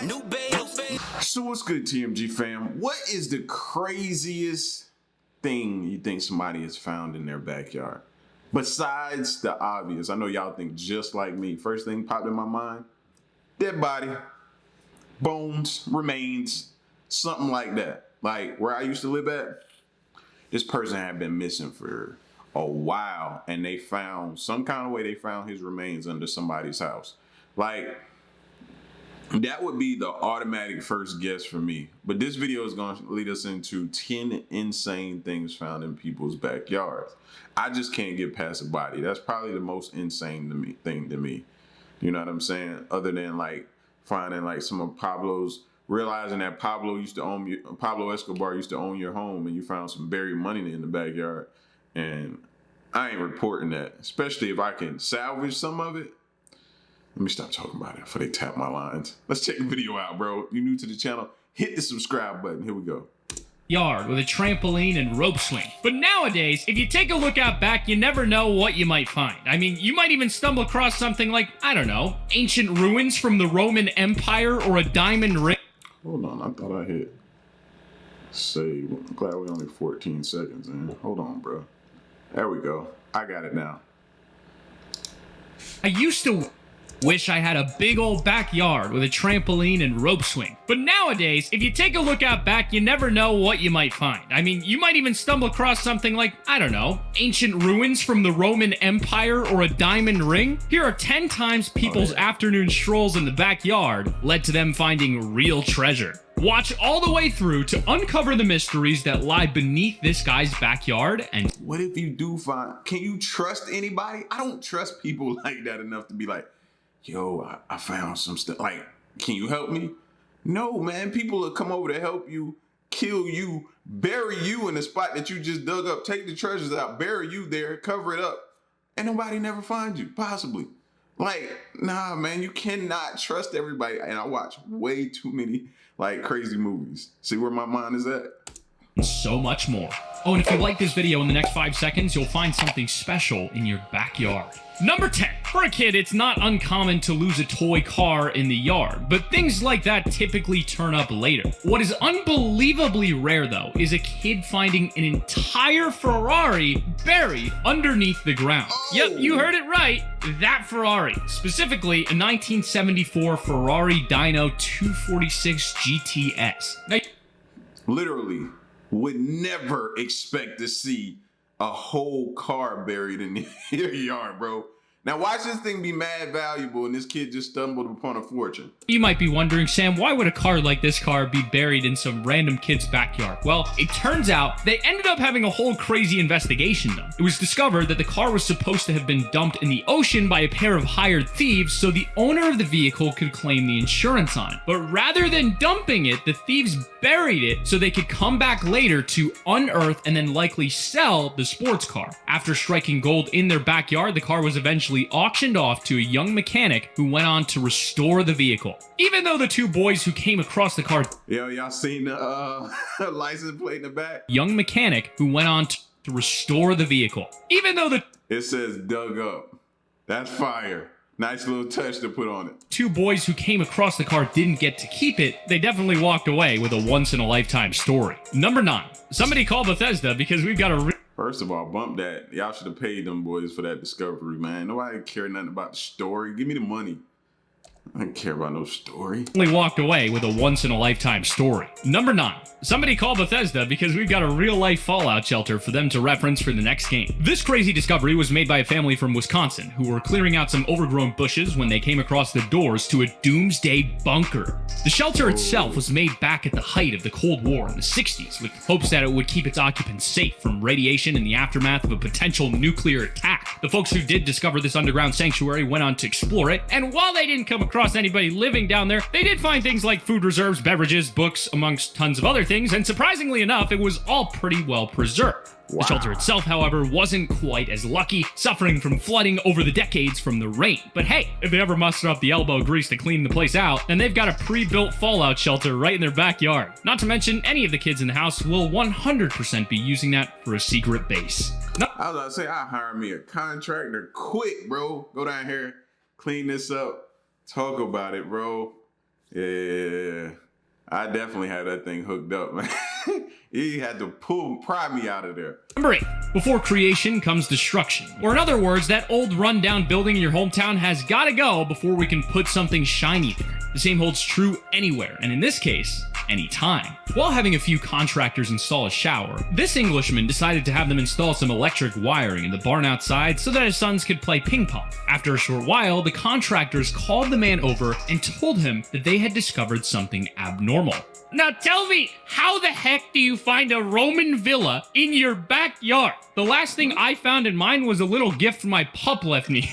New babe. So what's good, TMG fam? What is the craziest thing you think somebody has found in their backyard? Besides the obvious, I know y'all think just like me. First thing popped in my mind, dead body, bones, remains, something like that. Like where I used to live at, this person had been missing for a while, and they found some kind of way they found his remains under somebody's house. Like, that would be the automatic first guess for me. But this video is going to lead us into 10 insane things found in people's backyards. I just can't get past a body. That's probably the most insane thing to me. You know what I'm saying? Other than like finding like some of Pablo's, realizing that Pablo Escobar used to own your home, and you found some buried money in the backyard. And I ain't reporting that, especially if I can salvage some of it. Let me stop talking about it before they tap my lines. Let's check the video out, bro. You new to the channel, hit the subscribe button. Here we go. Yard with a trampoline and rope swing. But nowadays, if you take a look out back, you never know what you might find. I mean, you might even stumble across something like, I don't know, ancient ruins from the Roman Empire or a diamond ring. Hold on, I thought I hit save. I'm glad we only 14 seconds in. Hold on, bro. There we go. I got it now. I used to wish I had a big old backyard with a trampoline and rope swing. But nowadays, if you take a look out back, you never know what you might find. I mean, you might even stumble across something like, I don't know, ancient ruins from the Roman Empire or a diamond ring. Here are 10 times people's afternoon strolls in the backyard led to them finding real treasure. Watch all the way through to uncover the mysteries that lie beneath this guy's backyard. And what if you do find, can you trust anybody? I don't trust people like that enough to be like, yo, I found some stuff. Like, can you help me? No, man. People will come over to help you, kill you, bury you in the spot that you just dug up, take the treasures out, bury you there, cover it up, and nobody never finds you, possibly. Like, nah, man, you cannot trust everybody. And I watch way too many, like, crazy movies. See where my mind is at? So much more. Oh, and if you like this video, in the next 5 seconds, you'll find something special in your backyard. Number 10. For a kid, it's not uncommon to lose a toy car in the yard, but things like that typically turn up later. What is unbelievably rare, though, is a kid finding an entire Ferrari buried underneath the ground. Yep, you heard it right. That Ferrari. Specifically, a 1974 Ferrari Dyno 246 GTS. Now, literally would never expect to see a whole car buried in your yard, bro. Now watch this thing be mad valuable and this kid just stumbled upon a fortune. You might be wondering, Sam, why would a car like this car be buried in some random kid's backyard? Well, it turns out they ended up having a whole crazy investigation done. It was discovered that the car was supposed to have been dumped in the ocean by a pair of hired thieves so the owner of the vehicle could claim the insurance on it. But rather than dumping it, the thieves buried it so they could come back later to unearth and then likely sell the sports car. After striking gold in their backyard, the car was eventually auctioned off to a young mechanic who went on to restore the vehicle. Even though the two boys who came across the car... Yo, y'all seen the license plate in the back? Young mechanic who went on to restore the vehicle. Even though the... It says dug up. That's fire. Nice little touch to put on it. Two boys who came across the car didn't get to keep it. They definitely walked away with a once-in-a-lifetime story. Number 9. Somebody call Bethesda because we've got a... First of all, bump that. Y'all should have paid them boys for that discovery, man. Nobody care nothing about the story. Give me the money. I don't care about no story. Only walked away with a once-in-a-lifetime story. Number 9. Somebody call Bethesda because we've got a real-life Fallout shelter for them to reference for the next game. This crazy discovery was made by a family from Wisconsin who were clearing out some overgrown bushes when they came across the doors to a doomsday bunker. The shelter itself was made back at the height of the Cold War in the 60s with hopes that it would keep its occupants safe from radiation in the aftermath of a potential nuclear attack. The folks who did discover this underground sanctuary went on to explore it, and while they didn't come across anybody living down there, they did find things like food reserves, beverages, books, amongst tons of other things, and surprisingly enough, it was all pretty well preserved. Wow. The shelter itself, however, wasn't quite as lucky, suffering from flooding over the decades from the rain. But hey, if they ever muster up the elbow grease to clean the place out, then they've got a pre-built fallout shelter right in their backyard. Not to mention, any of the kids in the house will 100% be using that for a secret base. No. I was about to say, I'll hire me a contractor quick, bro. Go down here, clean this up, Talk about it, bro. Yeah. I definitely had that thing hooked up, man. He had to pry me out of there. Number 8. Before creation comes destruction. Or in other words, that old rundown building in your hometown has gotta go before we can put something shiny there. The same holds true anywhere, and in this case, anytime. While having a few contractors install a shower, this Englishman decided to have them install some electric wiring in the barn outside so that his sons could play ping pong. After a short while, the contractors called the man over and told him that they had discovered something abnormal. Now tell me, how the heck do you find a Roman villa in your backyard? The last thing I found in mine was a little gift my pup left me.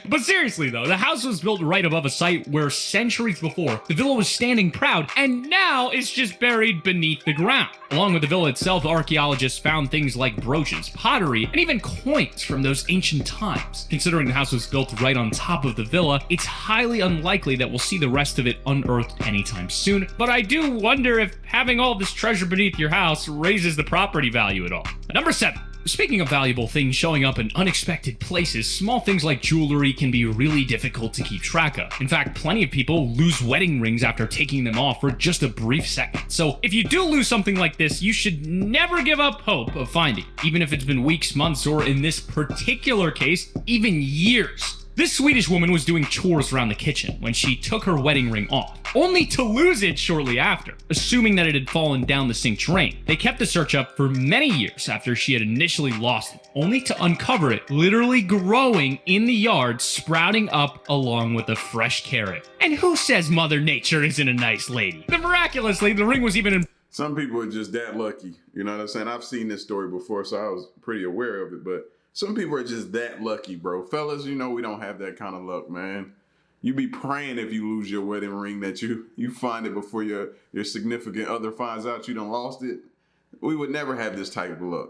But seriously though, the house was built right above a site where centuries before, the villa was standing proud, and now it's just buried beneath the ground. Along with the villa itself, archaeologists found things like brooches, pottery, and even coins from those ancient times. Considering the house was built right on top of the villa, it's highly unlikely that we'll see the rest of it unearthed anytime soon, but I do wonder if having all this treasure beneath your house raises the property value at all. Number 7. Speaking of valuable things showing up in unexpected places, small things like jewelry can be really difficult to keep track of. In fact, plenty of people lose wedding rings after taking them off for just a brief second. So if you do lose something like this, you should never give up hope of finding it, even if it's been weeks, months, or in this particular case, even years. This Swedish woman was doing chores around the kitchen when she took her wedding ring off, only to lose it shortly after, assuming that it had fallen down the sink drain. They kept the search up for many years after she had initially lost it, only to uncover it literally growing in the yard, sprouting up along with a fresh carrot. And who says Mother Nature isn't a nice lady? But miraculously, the ring was even in... Some people are just that lucky. You know what I'm saying? I've seen this story before, so I was pretty aware of it, but some people are just that lucky, bro. Fellas, you know we don't have that kind of luck, man. You be praying if you lose your wedding ring that you find it before your significant other finds out you done lost it. We would never have this type of luck.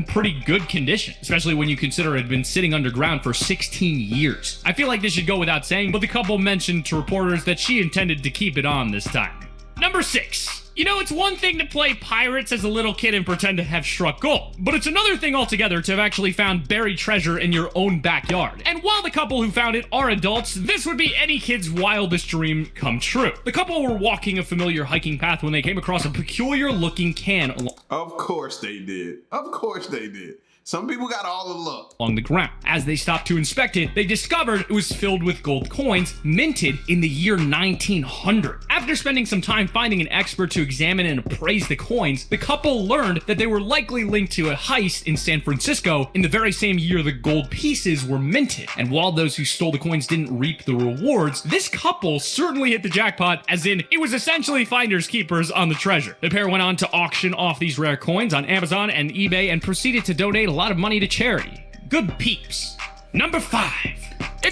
Pretty good condition, especially when you consider it had been sitting underground for 16 years. I feel like this should go without saying, but the couple mentioned to reporters that she intended to keep it on this time. Number 6. You know, it's one thing to play pirates as a little kid and pretend to have struck gold, but it's another thing altogether to have actually found buried treasure in your own backyard. And while the couple who found it are adults, this would be any kid's wildest dream come true. The couple were walking a familiar hiking path when they came across a peculiar looking can Of course they did. Of course they did. Some people got all the luck. Along the ground. As they stopped to inspect it, they discovered it was filled with gold coins minted in the year 1900. After spending some time finding an expert to examine and appraise the coins, the couple learned that they were likely linked to a heist in San Francisco in the very same year the gold pieces were minted. And while those who stole the coins didn't reap the rewards, this couple certainly hit the jackpot, as in it was essentially finders keepers on the treasure. The pair went on to auction off these rare coins on Amazon and eBay and proceeded to donate a lot of money to charity. Good peeps. Number 5.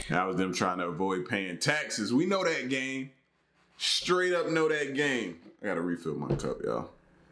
That was them trying to avoid paying taxes. We know that game. Straight up know that game. I gotta refill my cup, y'all.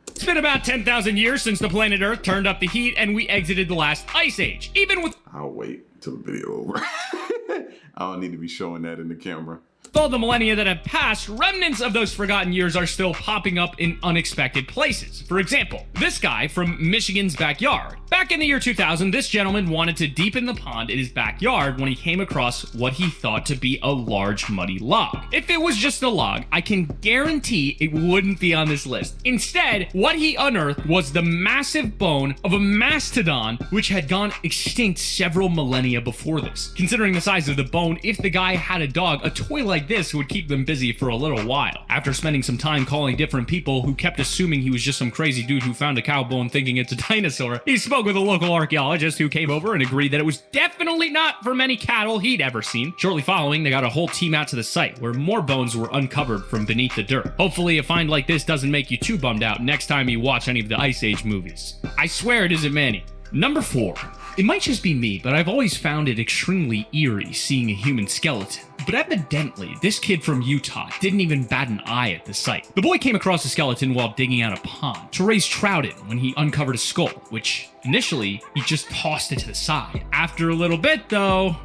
It's been about 10,000 years since the planet Earth turned up the heat and we exited the last ice age. Even with... I'll wait till the video over. I don't need to be showing that in the camera. With all the millennia that have passed, remnants of those forgotten years are still popping up in unexpected places. For example, this guy from Michigan's backyard. Back in the year 2000, this gentleman wanted to deepen the pond in his backyard when he came across what he thought to be a large muddy log. If it was just a log, I can guarantee it wouldn't be on this list. Instead, what he unearthed was the massive bone of a mastodon which had gone extinct several millennia before this. Considering the size of the bone, if the guy had a dog, a toy like this would keep them busy for a little while. After spending some time calling different people who kept assuming he was just some crazy dude who found a cow bone thinking it's a dinosaur, he spoke with a local archaeologist who came over and agreed that it was definitely not from any cattle he'd ever seen. Shortly following, they got a whole team out to the site where more bones were uncovered from beneath the dirt. Hopefully a find like this doesn't make you too bummed out next time you watch any of the Ice Age movies. I swear it isn't many. Number 4. It might just be me, but I've always found it extremely eerie seeing a human skeleton. But evidently, this kid from Utah didn't even bat an eye at the site. The boy came across a skeleton while digging out a pond to raise trout in when he uncovered a skull, which initially he just tossed it to the side. After a little bit, though...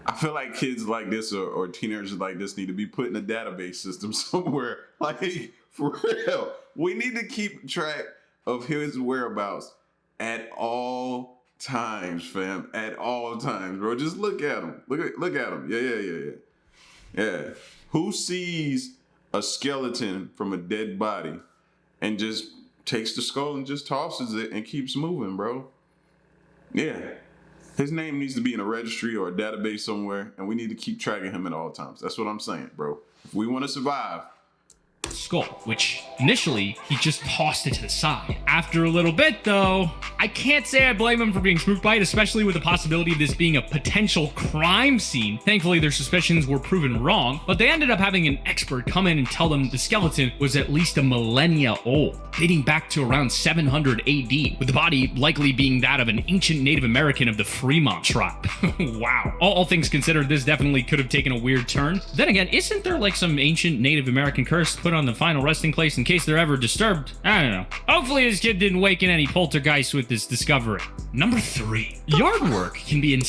I feel like kids like this or teenagers like this need to be put in a database system somewhere. Like, for real. We need to keep track of his whereabouts at all times, fam. At all times, bro. Just look at him. Look at him. Yeah. Who sees a skeleton from a dead body and just takes the skull and just tosses it and keeps moving, bro? Yeah. His name needs to be in a registry or a database somewhere, and we need to keep tracking him at all times. That's what I'm saying, bro. If we want to survive. Skull, which initially he just tossed it to the side. After a little bit, though, I can't say I blame him for being spooked by it, especially with the possibility of this being a potential crime scene. Thankfully, their suspicions were proven wrong, but they ended up having an expert come in and tell them the skeleton was at least a millennia old, dating back to around 700 AD, with the body likely being that of an ancient Native American of the Fremont tribe. Wow. All things considered, this definitely could have taken a weird turn. Then again, isn't there like some ancient Native American curse put on the final resting place in case they're ever disturbed? I don't know. Hopefully this kid didn't waken any poltergeists with this discovery. Number 3. Yard work can be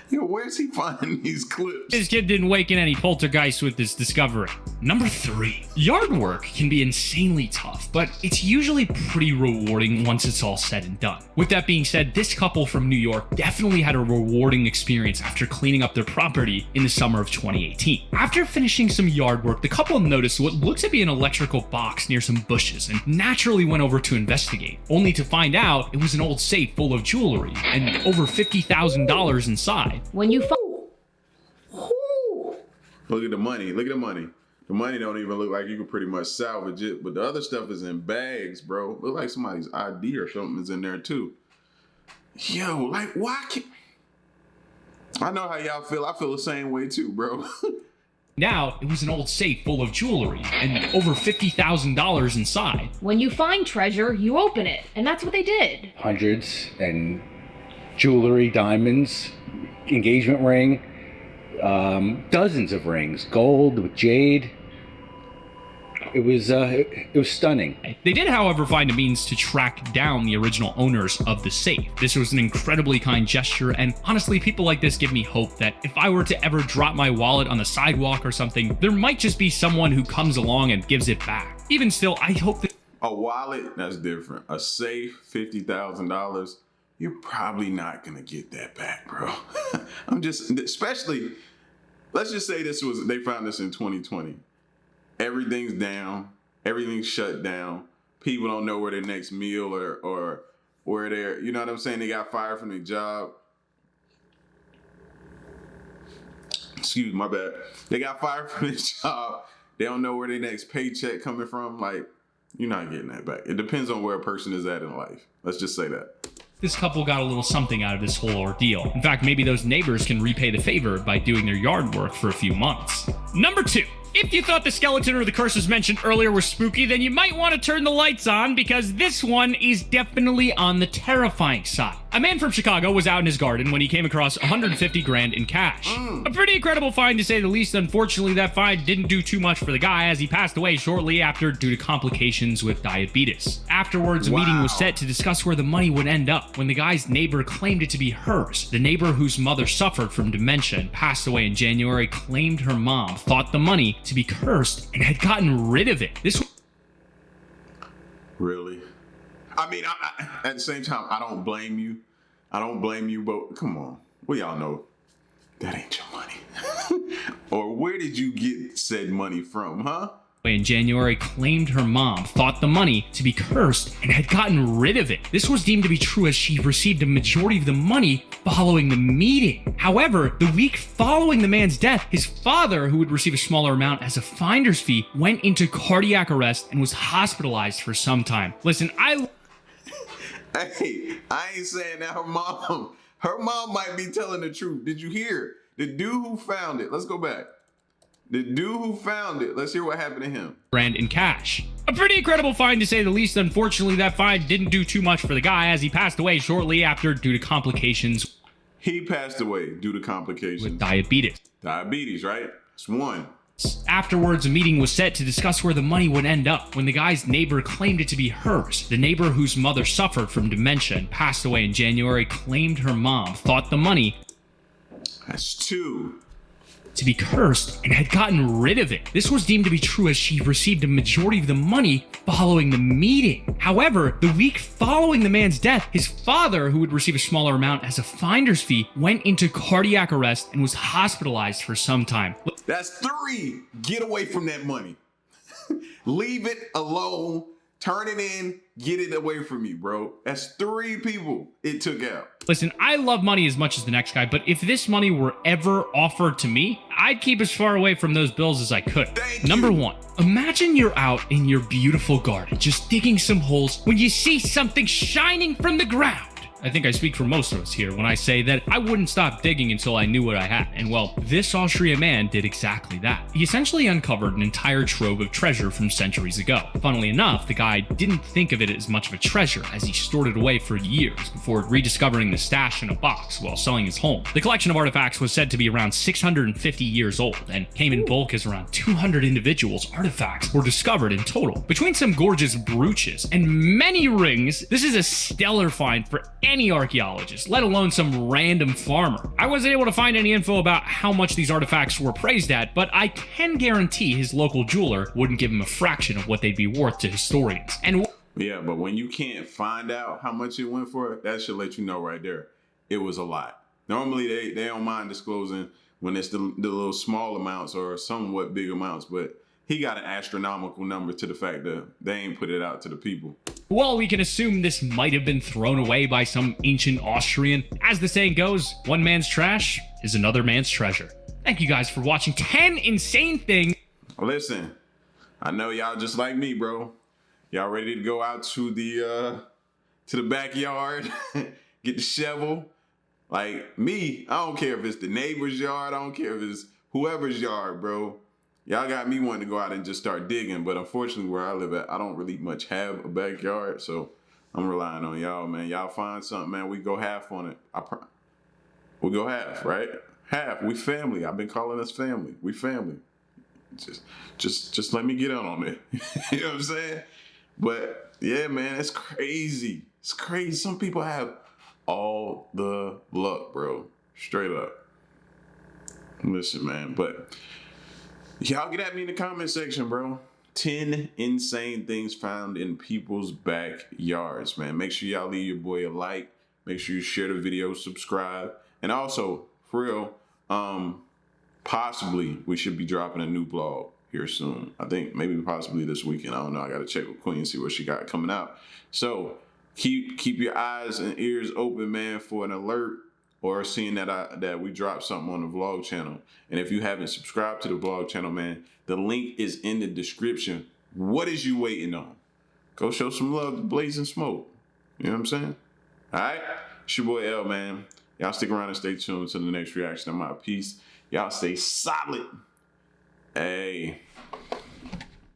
Yo, where's he finding these clips? This kid didn't waken any poltergeists with this discovery. Number 3. Yard work can be insanely tough, but it's usually pretty rewarding once it's all said and done. With that being said, this couple from New York definitely had a rewarding experience after cleaning up their property in the summer of 2018. After finishing some yard work, the couple noticed what looked to be an electrical box near some bushes and naturally went over to investigate, only to find out it was an old safe full of jewelry and over $50,000 inside. When you Look at the money. Look at the money. The money don't even look like you can pretty much salvage it, but the other stuff is in bags, bro. Look like somebody's ID or something is in there too. Yo, like why can't... I know how y'all feel. I feel the same way too, bro. Now, it was an old safe full of jewelry and over $50,000 inside. When you find treasure, you open it, and that's what they did. Hundreds and jewelry, diamonds, engagement ring, dozens of rings, gold with jade. It was stunning. They did, however, find a means to track down the original owners of the safe. This was an incredibly kind gesture, and honestly, people like this give me hope that if I were to ever drop my wallet on the sidewalk or something, there might just be someone who comes along and gives it back. Even still, I hope that... A wallet, that's different. A safe, $50,000, you're probably not gonna get that back, bro. Especially, let's just say they found this in 2020. Everything's down, everything's shut down. People don't know where their next meal or where they're, you know what I'm saying? They got fired from their job. Excuse my bad. They got fired from their job. They don't know where their next paycheck coming from. Like, you're not getting that back. It depends on where a person is at in life. Let's just say that. This couple got a little something out of this whole ordeal. In fact, maybe those neighbors can repay the favor by doing their yard work for a few months. Number 2. If you thought the skeleton or the curses mentioned earlier were spooky, then you might want to turn the lights on because this one is definitely on the terrifying side. A man from Chicago was out in his garden when he came across 150 grand in cash. A pretty incredible find to say the least. Unfortunately, that find didn't do too much for the guy as he passed away shortly after due to complications with diabetes. Afterwards, a meeting was set to discuss where the money would end up when the guy's neighbor claimed it to be hers. The neighbor whose mother suffered from dementia and passed away in January claimed her mom thought the money to be cursed and had gotten rid of it. This Really? I mean, I, at the same time, I don't blame you. But come on. We all know that ain't your money. Or where did you get said money from, huh? In January claimed her mom thought the money to be cursed and had gotten rid of it. This was deemed to be true as she received a majority of the money following the meeting. However, the week following the man's death, his father, who would receive a smaller amount as a finder's fee, went into cardiac arrest and was hospitalized for some time. Listen, Hey, I ain't saying that her mom might be telling the truth. Did you hear? The dude who found it, let's go back. The dude who found it, let's hear what happened to him. Grand in cash. A pretty incredible find to say the least. Unfortunately, that find didn't do too much for the guy as he passed away shortly after due to complications. He passed away due to complications. With diabetes. Diabetes, right? That's one. Afterwards, a meeting was set to discuss where the money would end up when the guy's neighbor claimed it to be hers. The neighbor whose mother suffered from dementia and passed away in January claimed her mom thought the money. That's two. to be cursed and had gotten rid of it. This was deemed to be true as she received a majority of the money following the meeting. However, the week following the man's death, his father, who would receive a smaller amount as a finder's fee, went into cardiac arrest and was hospitalized for some time. That's 3. Get away from that money. Leave it alone. Turn it in. Get it away from me, bro. That's 3 people it took out. Listen, I love money as much as the next guy, but if this money were ever offered to me, I'd keep as far away from those bills as I could. Number 1, imagine you're out in your beautiful garden, just digging some holes when you see something shining from the ground. I think I speak for most of us here when I say that I wouldn't stop digging until I knew what I had. And well, this Austrian man did exactly that. He essentially uncovered an entire trove of treasure from centuries ago. Funnily enough, the guy didn't think of it as much of a treasure as he stored it away for years before rediscovering the stash in a box while selling his home. The collection of artifacts was said to be around 650 years old and came in bulk as around 200 individuals. Artifacts were discovered in total. Between some gorgeous brooches and many rings, this is a stellar find for any archaeologist, let alone some random farmer. I wasn't able to find any info about how much these artifacts were praised at, but I can guarantee his local jeweler wouldn't give him a fraction of what they'd be worth to historians. And yeah, but when you can't find out how much it went for, that should let you know right there. It was a lot. Normally they don't mind disclosing when it's the little small amounts or somewhat big amounts, but he got an astronomical number to the fact that they ain't put it out to the people. while we can assume this might have been thrown away by some ancient Austrian, as the saying goes, one man's trash is another man's treasure. Thank you guys for watching 10 insane things. Listen, I know y'all just like me, bro. Y'all ready to go out to the backyard, get the shovel? Like me, I don't care if it's the neighbor's yard. I don't care if it's whoever's yard, bro. Y'all got me wanting to go out and just start digging, but unfortunately where I live at, I don't really much have a backyard, so I'm relying on y'all, man. Y'all find something, man. We go half on it. We go half, right? Half. We family. I've been calling us family. We family. Just let me get out on it. You know what I'm saying? But yeah, man, it's crazy. It's crazy. Some people have all the luck, bro. Straight up. Listen, man, but y'all get at me in the comment section, bro. 10 insane things found in people's backyards, man. Make sure y'all leave your boy a like. Make sure you share the video, subscribe. And also, for real, possibly we should be dropping a new vlog here soon. I think maybe possibly this weekend. I don't know. I got to check with Queen and see what she got coming out. So keep your eyes and ears open, man, for an alert or seeing that we dropped something on the vlog channel. And if you haven't subscribed to the vlog channel, man, the link is in the description. What is you waiting on? Go show some love to Blazing Smoke. You know what I'm saying? All right? It's your boy L, man. Y'all stick around and stay tuned to the next reaction. I'm out. Peace. Y'all stay solid. Hey.